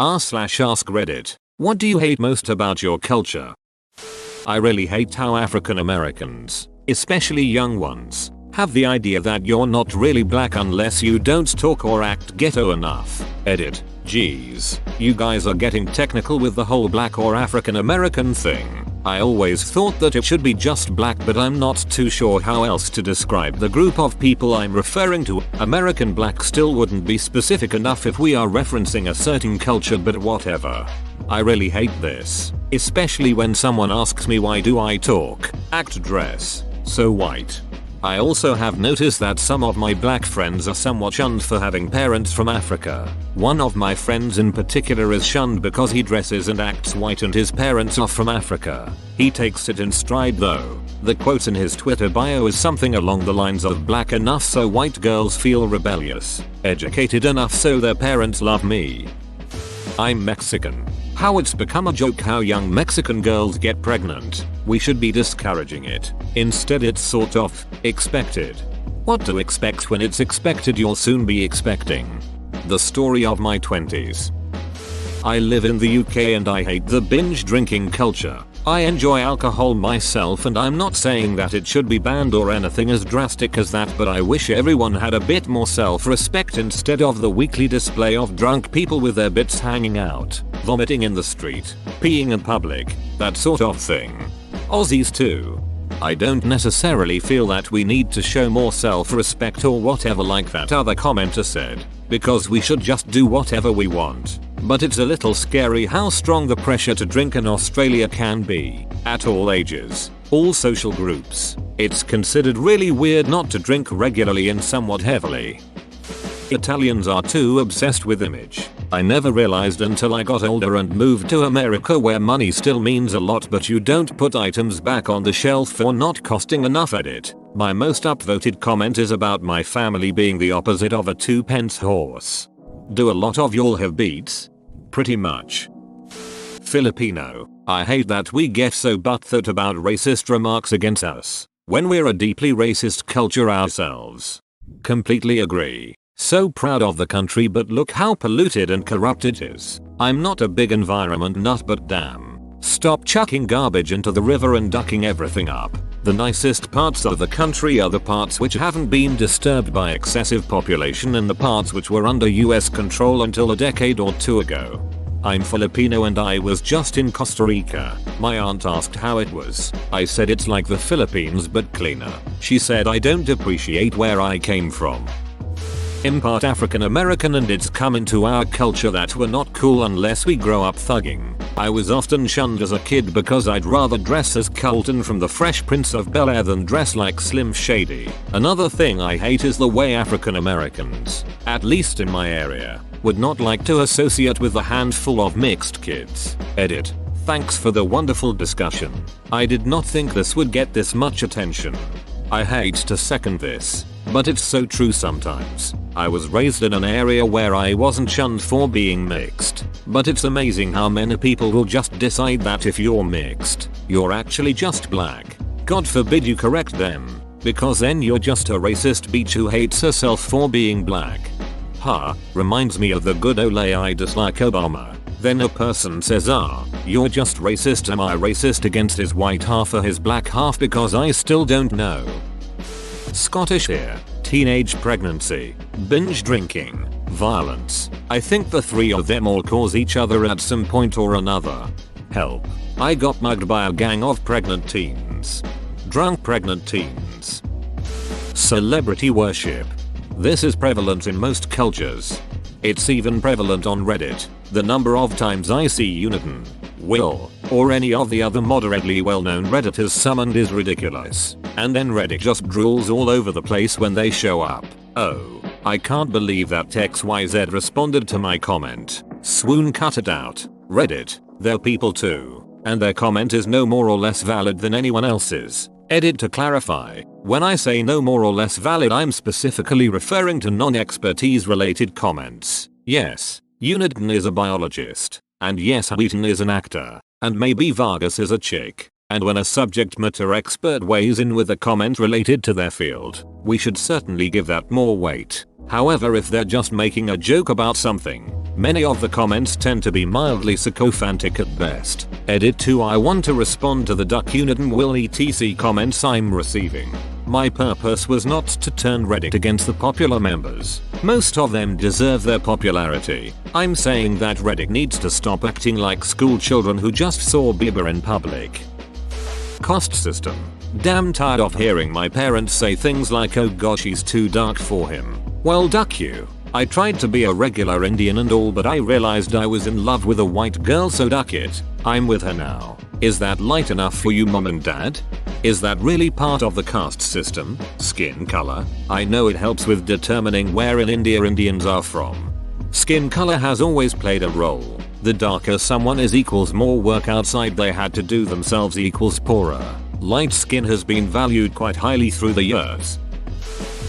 r/ask Reddit. What do you hate most about your culture? I really hate how African Americans, especially young ones, have the idea that you're not really black unless you don't talk or act ghetto enough. Edit. Geez, you guys are getting technical with the whole black or African American thing. I always thought that it should be just black, but I'm not too sure how else to describe the group of people I'm referring to. American black still wouldn't be specific enough if we are referencing a certain culture, but whatever. I really hate this, especially when someone asks me why do I talk, act, dress so white. I also have noticed that some of my black friends are somewhat shunned for having parents from Africa. One of my friends in particular is shunned because he dresses and acts white and his parents are from Africa. He takes it in stride though. The quote in his Twitter bio is something along the lines of black enough so white girls feel rebellious, educated enough so their parents love me. I'm Mexican. How it's become a joke how young Mexican girls get pregnant. We should be discouraging it. Instead it's sort of expected. What to expect when it's expected you'll soon be expecting. The story of my 20s. I live in the UK and I hate the binge drinking culture. I enjoy alcohol myself and I'm not saying that it should be banned or anything as drastic as that, but I wish everyone had a bit more self-respect instead of the weekly display of drunk people with their bits hanging out, vomiting in the street, peeing in public, that sort of thing. Aussies too. I don't necessarily feel that we need to show more self-respect or whatever like that other commenter said, because we should just do whatever we want. But it's a little scary how strong the pressure to drink in Australia can be, at all ages, all social groups. It's considered really weird not to drink regularly and somewhat heavily. Italians are too obsessed with image. I never realized until I got older and moved to America where money still means a lot, but you don't put items back on the shelf for not costing enough at it. My most upvoted comment is about my family being the opposite of a 2-pence horse. Do a lot of y'all have beats? Pretty much. Filipino. I hate that we get so butthurt about racist remarks against us when we're a deeply racist culture ourselves. Completely agree. So proud of the country, but look how polluted and corrupt it is. I'm not a big environment nut, but damn. Stop chucking garbage into the river and ducking everything up. The nicest parts of the country are the parts which haven't been disturbed by excessive population and the parts which were under US control until a decade or two ago. I'm Filipino and I was just in Costa Rica. My aunt asked how it was. I said it's like the Philippines but cleaner. She said I don't appreciate where I came from. In part African American, and it's come into our culture that we're not cool unless we grow up thugging. I was often shunned as a kid because I'd rather dress as Colton from the Fresh Prince of Bel-Air than dress like Slim Shady. Another thing I hate is the way African Americans, at least in my area, would not like to associate with a handful of mixed kids. Edit. Thanks for the wonderful discussion. I did not think this would get this much attention. I hate to second this, but it's so true sometimes. I was raised in an area where I wasn't shunned for being mixed, but it's amazing how many people will just decide that if you're mixed, you're actually just black. God forbid you correct them, because then you're just a racist bitch who hates herself for being black. Reminds me of the good ole I dislike Obama. Then a person says you're just racist. Am I racist against his white half or his black half? Because I still don't know. Scottish here. Teenage pregnancy, binge drinking, violence. I think the three of them all cause each other at some point or another. Help. I got mugged by a gang of pregnant teens. Drunk pregnant teens. Celebrity worship. This is prevalent in most cultures. It's even prevalent on Reddit. The number of times I see Uniten, Will, or any of the other moderately well-known Redditors summoned is ridiculous. And then Reddit just drools all over the place when they show up. Oh, I can't believe that XYZ responded to my comment. Swoon, cut it out. Reddit, they're people too. And their comment is no more or less valid than anyone else's. Edit. To clarify, when I say no more or less valid, I'm specifically referring to non-expertise related comments. Yes, Uniten is a biologist. And yes, Wheaton is an actor. And maybe Vargas is a chick. And when a subject matter expert weighs in with a comment related to their field, we should certainly give that more weight. However, if they're just making a joke about something, many of the comments tend to be mildly sycophantic at best. Edit 2. I want to respond to the duck unit and will etc comments I'm receiving. My purpose was not to turn Reddit against the popular members. Most of them deserve their popularity. I'm saying that Reddit needs to stop acting like school children who just saw Bieber in public. Cost system. Damn tired of hearing my parents say things like, oh gosh, he's too dark for him. Well, duck you. I tried to be a regular Indian and all, but I realized I was in love with a white girl, so duck it. I'm with her now. Is that light enough for you, mom and dad? Is that really part of the caste system? Skin color? I know it helps with determining where in India Indians are from. Skin color has always played a role. The darker someone is equals more work outside they had to do themselves equals poorer. Light skin has been valued quite highly through the years.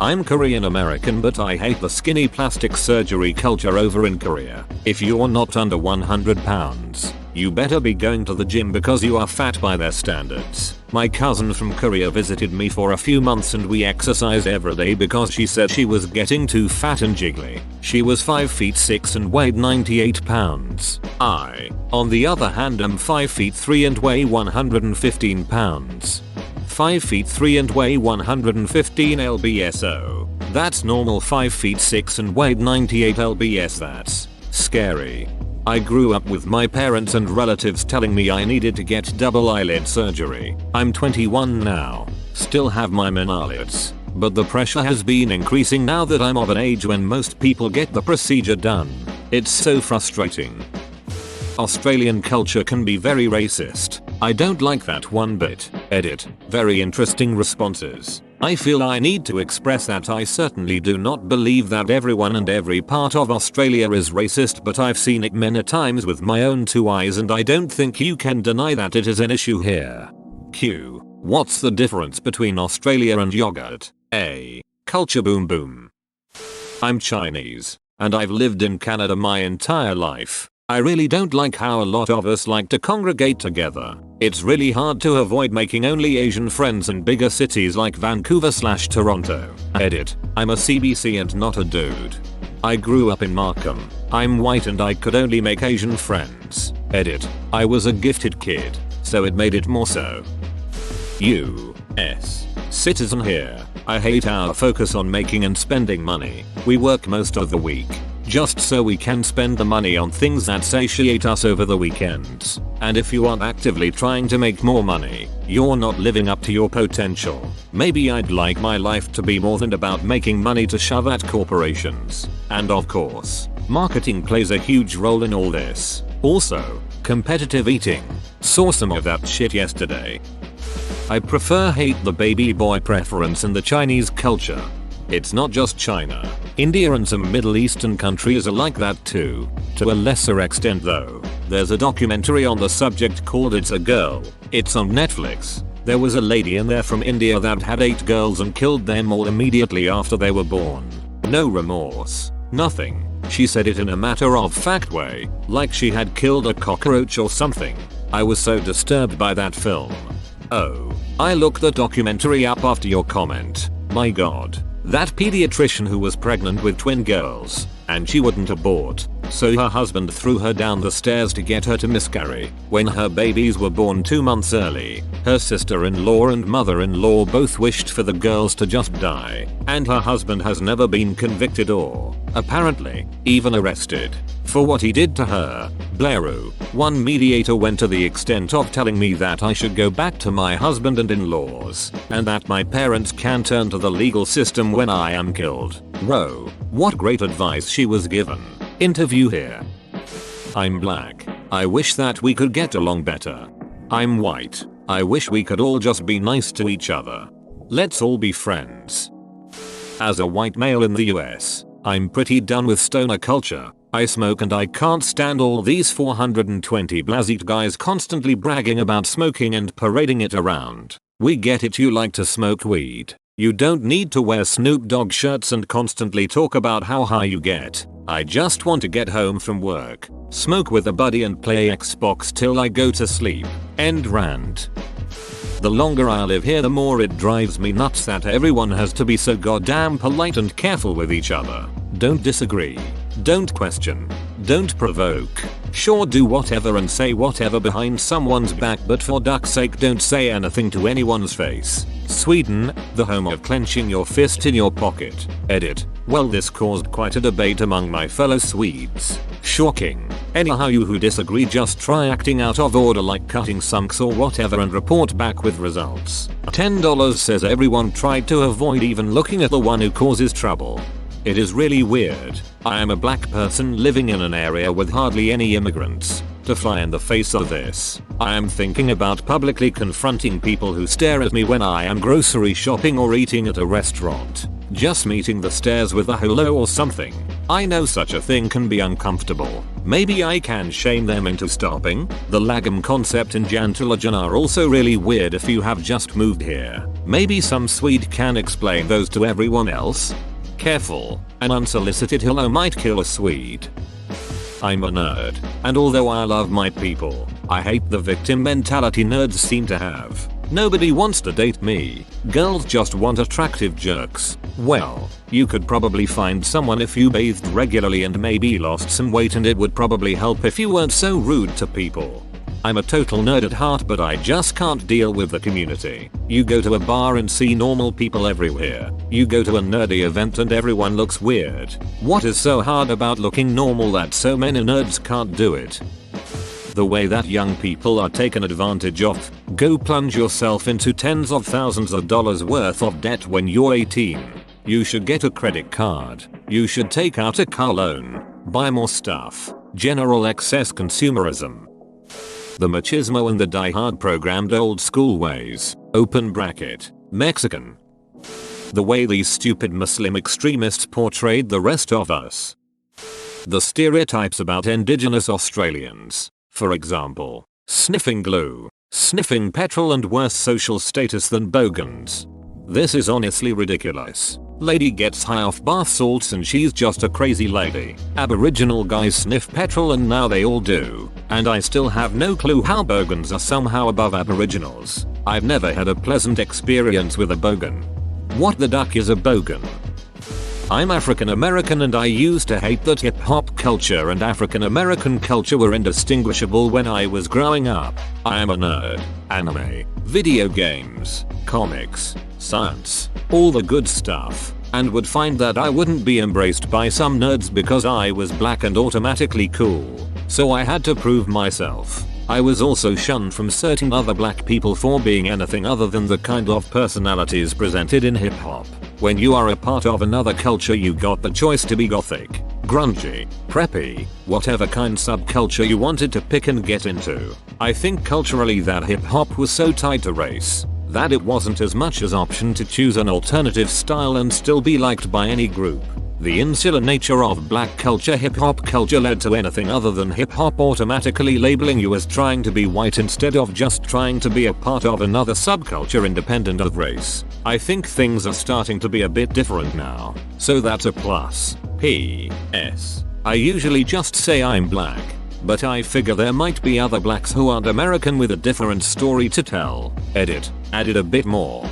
I'm Korean American, but I hate the skinny plastic surgery culture over in Korea. If you're not under 100 pounds, you better be going to the gym because you are fat by their standards. My cousin from Korea visited me for a few months and we exercised every day because she said she was getting too fat and jiggly. She was 5 feet 6 and weighed 98 pounds. I, on the other hand, am 5 feet 3 and weigh 115 pounds. 5 feet 3 and weigh 115 lbso. That's normal. 5 feet 6 and weighed 98 lbs. That's scary. I grew up with my parents and relatives telling me I needed to get double eyelid surgery. I'm 21 now. Still have my eyelids. But the pressure has been increasing now that I'm of an age when most people get the procedure done. It's so frustrating. Australian culture can be very racist. I don't like that one bit. Edit. Very interesting responses. I feel I need to express that I certainly do not believe that everyone and every part of Australia is racist, but I've seen it many times with my own two eyes and I don't think you can deny that it is an issue here. Q. What's the difference between Australia and yogurt? A. Culture boom boom. I'm Chinese, and I've lived in Canada my entire life. I really don't like how a lot of us like to congregate together. It's really hard to avoid making only Asian friends in bigger cities like Vancouver/Toronto. Edit. I'm a CBC and not a dude. I grew up in Markham. I'm white and I could only make Asian friends. Edit. I was a gifted kid, so it made it more so. U.S. citizen here. I hate our focus on making and spending money. We work most of the week just so we can spend the money on things that satiate us over the weekends. And if you aren't actively trying to make more money, you're not living up to your potential. Maybe I'd like my life to be more than about making money to shove at corporations. And of course, marketing plays a huge role in all this. Also, competitive eating. Saw some of that shit yesterday. I hate the baby boy preference in the Chinese culture. It's not just China. India and some Middle Eastern countries are like that too. To a lesser extent though. There's a documentary on the subject called It's a Girl. It's on Netflix. There was a lady in there from India that had 8 girls and killed them all immediately after they were born. No remorse. Nothing. She said it in a matter-of-fact way, like she had killed a cockroach or something. I was so disturbed by that film. Oh, I looked the documentary up after your comment. My god. That pediatrician who was pregnant with twin girls, and she wouldn't abort, so her husband threw her down the stairs to get her to miscarry. When her babies were born 2 months early, her sister-in-law and mother-in-law both wished for the girls to just die, and her husband has never been convicted or, apparently, even arrested for what he did to her. Blairu. One mediator went to the extent of telling me that I should go back to my husband and in-laws, and that my parents can turn to the legal system when I am killed. Bro, what great advice she was given. Interview here. I'm black. I wish that we could get along better. I'm white. I wish we could all just be nice to each other. Let's all be friends. As a white male in the US, I'm pretty done with stoner culture. I smoke and I can't stand all these 420 blasted guys constantly bragging about smoking and parading it around. We get it, you like to smoke weed. You don't need to wear Snoop Dogg shirts and constantly talk about how high you get. I just want to get home from work, smoke with a buddy and play Xbox till I go to sleep. End rant. The longer I live here, the more it drives me nuts that everyone has to be so goddamn polite and careful with each other. Don't disagree. Don't question. Don't provoke. Sure, do whatever and say whatever behind someone's back, but for duck's sake don't say anything to anyone's face. Sweden, the home of clenching your fist in your pocket. Edit. Well, this caused quite a debate among my fellow Swedes. Shocking. Anyhow, you who disagree, just try acting out of order like cutting sunks or whatever and report back with results. $10 says everyone tried to avoid even looking at the one who causes trouble. It is really weird. I am a black person living in an area with hardly any immigrants. To fly in the face of this, I am thinking about publicly confronting people who stare at me when I am grocery shopping or eating at a restaurant. Just meeting the stares with a hello or something. I know such a thing can be uncomfortable. Maybe I can shame them into stopping. The lagom concept and Jantelagen are also really weird if you have just moved here. Maybe some Swede can explain those to everyone else. Careful, an unsolicited hello might kill a Swede. I'm a nerd, and although I love my people, I hate the victim mentality nerds seem to have. Nobody wants to date me. Girls just want attractive jerks. Well, you could probably find someone if you bathed regularly and maybe lost some weight, and it would probably help if you weren't so rude to people. I'm a total nerd at heart, but I just can't deal with the community. You go to a bar and see normal people everywhere. You go to a nerdy event and everyone looks weird. What is so hard about looking normal that so many nerds can't do it? The way that young people are taken advantage of. Go plunge yourself into tens of thousands of dollars worth of debt when you're 18. You should get a credit card. You should take out a car loan. Buy more stuff. General excess consumerism. The machismo and the die-hard programmed old school ways. Open bracket. Mexican. The way these stupid Muslim extremists portrayed the rest of us. The stereotypes about indigenous Australians. For example, sniffing glue, sniffing petrol, and worse social status than bogans. This is honestly ridiculous. Lady gets high off bath salts and she's just a crazy lady. Aboriginal guys sniff petrol and now they all do. And I still have no clue how bogans are somehow above aboriginals. I've never had a pleasant experience with a bogan. What the duck is a bogan? I'm African American and I used to hate that hip hop culture and African American culture were indistinguishable when I was growing up. I am a nerd. Anime, video games, comics, science, all the good stuff, and would find that I wouldn't be embraced by some nerds because I was black and automatically cool. So I had to prove myself. I was also shunned from certain other black people for being anything other than the kind of personalities presented in hip hop. When you are a part of another culture, you got the choice to be gothic, grungy, preppy, whatever kind subculture you wanted to pick and get into. I think culturally that hip hop was so tied to race that it wasn't as much as option to choose an alternative style and still be liked by any group. The insular nature of black culture, hip hop culture, led to anything other than hip hop automatically labeling you as trying to be white instead of just trying to be a part of another subculture independent of race. I think things are starting to be a bit different now, so that's a plus. P.S. I usually just say I'm black, but I figure there might be other blacks who aren't American with a different story to tell. Edit. Added a bit more.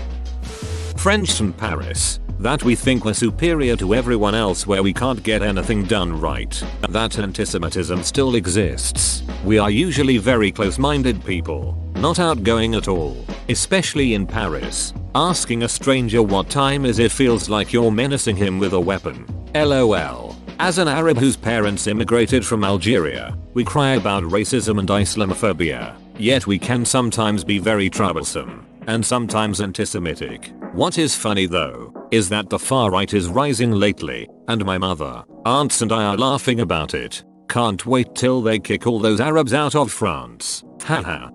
French and Paris. That we think we're superior to everyone else where we can't get anything done right. That antisemitism still exists. We are usually very close-minded people, not outgoing at all, especially in Paris. Asking a stranger what time is it feels like you're menacing him with a weapon. LOL. As an Arab whose parents immigrated from Algeria, we cry about racism and Islamophobia, yet we can sometimes be very troublesome, and sometimes anti-Semitic. What is funny though, is that the far right is rising lately, and my mother, aunts and I are laughing about it. Can't wait till they kick all those Arabs out of France. Haha.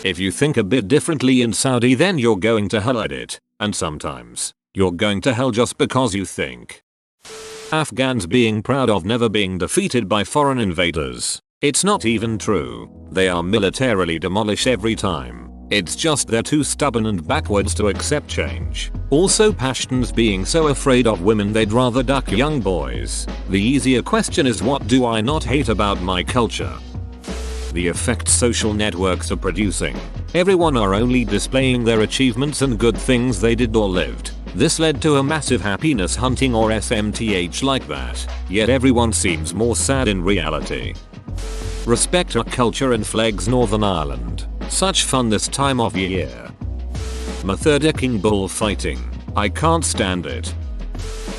If you think a bit differently in Saudi, then you're going to hell at it, and sometimes, you're going to hell just because you think. Afghans being proud of never being defeated by foreign invaders. It's not even true. They are militarily demolished every time. It's just they're too stubborn and backwards to accept change. Also, Pashtuns being so afraid of women they'd rather duck young boys. The easier question is, what do I not hate about my culture? The effect social networks are producing. Everyone are only displaying their achievements and good things they did or lived. This led to a massive happiness hunting or SMTH like that, yet everyone seems more sad in reality. Respect our culture and flags Northern Ireland. Such fun this time of year. Methodic bullfighting. I can't stand it.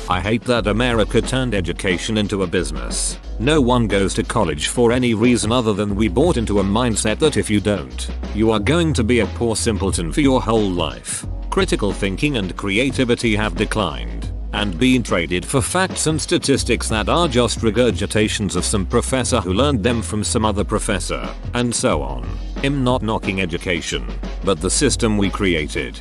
I hate that America turned education into a business. No one goes to college for any reason other than we bought into a mindset that if you don't, you are going to be a poor simpleton for your whole life. Critical thinking and creativity have declined and been traded for facts and statistics that are just regurgitations of some professor who learned them from some other professor, and so on. I'm not knocking education, but the system we created.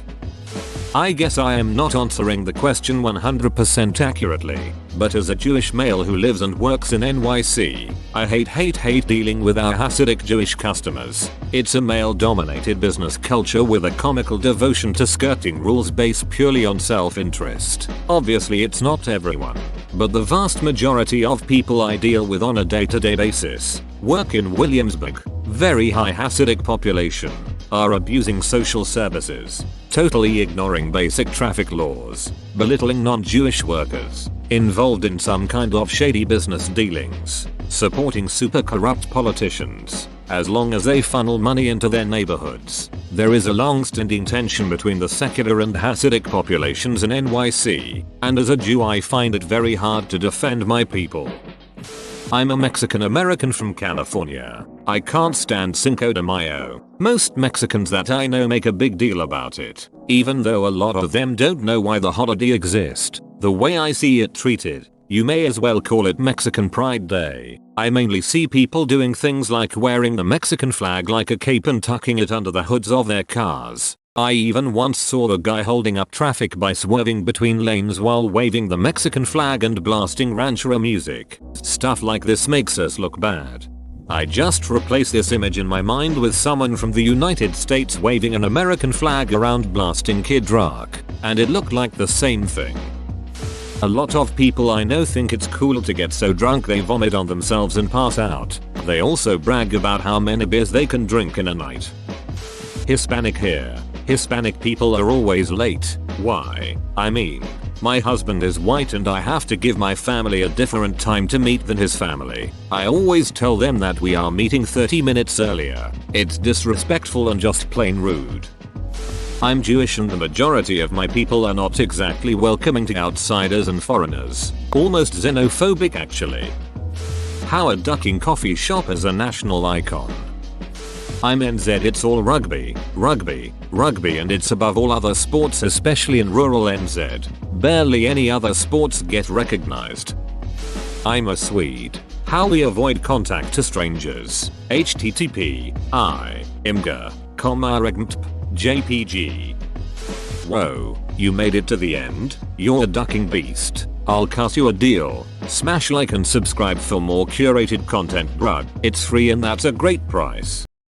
I guess I am not answering the question 100% accurately, but as a Jewish male who lives and works in NYC, I hate dealing with our Hasidic Jewish customers. It's a male-dominated business culture with a comical devotion to skirting rules based purely on self-interest. Obviously it's not everyone, but the vast majority of people I deal with on a day-to-day basis work in Williamsburg, very high Hasidic population, are abusing social services, totally ignoring basic traffic laws, belittling non-Jewish workers, involved in some kind of shady business dealings, supporting super corrupt politicians. As long as they funnel money into their neighborhoods, there is a long-standing tension between the secular and Hasidic populations in NYC, and as a Jew I find it very hard to defend my people. I'm a Mexican American from California. I can't stand Cinco de Mayo. Most Mexicans that I know make a big deal about it, even though a lot of them don't know why the holiday exists. The way I see it treated, you may as well call it Mexican Pride Day. I mainly see people doing things like wearing the Mexican flag like a cape and tucking it under the hoods of their cars. I even once saw the guy holding up traffic by swerving between lanes while waving the Mexican flag and blasting ranchera music. Stuff like this makes us look bad. I just replace this image in my mind with someone from the United States waving an American flag around blasting Kid Rock, and it looked like the same thing. A lot of people I know think it's cool to get so drunk they vomit on themselves and pass out. They also brag about how many beers they can drink in a night. Hispanic here. Hispanic people are always late. Why? I mean, my husband is white and I have to give my family a different time to meet than his family. I always tell them that we are meeting 30 minutes earlier. It's disrespectful and just plain rude. I'm Jewish and the majority of my people are not exactly welcoming to outsiders and foreigners. Almost xenophobic actually. Howard Ducking Coffee Shop is a national icon. I'm NZ, it's all rugby, and it's above all other sports, especially in rural NZ. Barely any other sports get recognized. I'm a Swede. How we avoid contact to strangers. http imga, jpg. Whoa, you made it to the end? You're a ducking beast. I'll cut you a deal. Smash like and subscribe for more curated content, bruh. It's free and that's a great price.